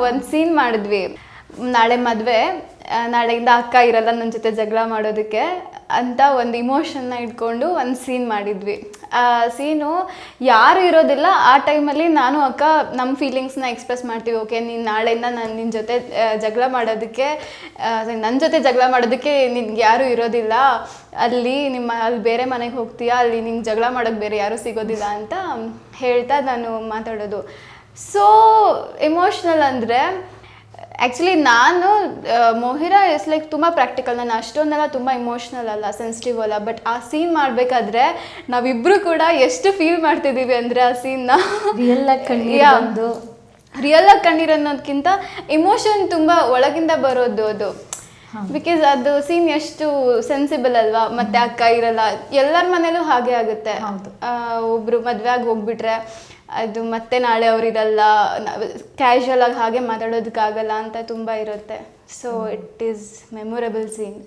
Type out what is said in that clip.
ಒಂದು ಸೀನ್ ಮಾಡಿದ್ವಿ. ನಾಳೆ ಮದುವೆ, ನಾಳೆಯಿಂದ ಅಕ್ಕ ಇರಲ್ಲ ನನ್ನ ಜೊತೆ ಜಗಳ ಮಾಡೋದಕ್ಕೆ ಅಂತ ಒಂದು ಇಮೋಷನ್ನ ಇಟ್ಕೊಂಡು ಒಂದು ಸೀನ್ ಮಾಡಿದ್ವಿ. ಆ ಸೀನು ಯಾರು ಇರೋದಿಲ್ಲ ಆ ಟೈಮಲ್ಲಿ ನಾನು ಅಕ್ಕ ನಮ್ಮ ಫೀಲಿಂಗ್ಸ್ನ ಎಕ್ಸ್ಪ್ರೆಸ್ ಮಾಡ್ತೀವಿ. ಓಕೆ, ನೀನು ನಾಳೆಯಿಂದ ನಾನು ನಿನ್ನ ಜೊತೆ ಜಗಳ ಮಾಡೋದಕ್ಕೆ, ನನ್ನ ಜೊತೆ ಜಗಳ ಮಾಡೋದಕ್ಕೆ ನಿನ್ಗೆ ಯಾರೂ ಇರೋದಿಲ್ಲ, ಅಲ್ಲಿ ಬೇರೆ ಮನೆಗೆ ಹೋಗ್ತೀಯಾ, ಅಲ್ಲಿ ನಿಂಗೆ ಜಗಳ ಮಾಡೋಕ್ಕೆ ಬೇರೆ ಯಾರೂ ಸಿಗೋದಿಲ್ಲ ಅಂತ ಹೇಳ್ತಾ ನಾನು ಮಾತಾಡೋದು. ಸೊ ಎಮೋಷ್ನಲ್ ಅಂದರೆ ಆ್ಯಕ್ಚುಲಿ ನಾನು ಮೊಹಿರಾ ಇಸ್ ಲೈಕ್ ತುಂಬ ಪ್ರಾಕ್ಟಿಕಲ್. ನಾನು ಅಷ್ಟೊಂದೆಲ್ಲ ತುಂಬ ಇಮೋಷ್ನಲ್ ಅಲ್ಲ, ಸೆನ್ಸಿಟಿವ್ ಅಲ್ಲ. ಬಟ್ ಆ ಸೀನ್ ಮಾಡಬೇಕಾದ್ರೆ ನಾವಿಬ್ಬರು ಕೂಡ ಎಷ್ಟು ಫೀಲ್ ಮಾಡ್ತಿದ್ದೀವಿ ಅಂದರೆ ಆ ಸೀನ್ನ ರಿಯಲ್ ಆಗಿ ಕಣ್ಣೀರು ಅನ್ನೋದಕ್ಕಿಂತ ಇಮೋಷನ್ ತುಂಬ ಒಳಗಿಂದ ಬರೋದು ಅದು. ಬಿಕಾಸ್ ಅದು ಸೀನ್ ಎಷ್ಟು ಸೆನ್ಸಿಬಲ್ ಅಲ್ವಾ. ಮತ್ತೆ ಅಕ್ಕ ಇರಲ್ಲ, ಎಲ್ಲರ ಮನೇಲೂ ಹಾಗೆ ಆಗುತ್ತೆ. ಒಬ್ರು ಮದುವೆ ಆಗಿ ಹೋಗ್ಬಿಟ್ರೆ ಅದು ಮತ್ತೆ ನಾಳೆ ಅವರಿರಲ್ಲ, ಕ್ಯಾಶುವಲ್ ಆಗಿ ಹಾಗೆ ಮಾತಾಡೋದಕ್ಕಾಗಲ್ಲ ಅಂತ ತುಂಬ ಇರುತ್ತೆ. So it is memorable scene.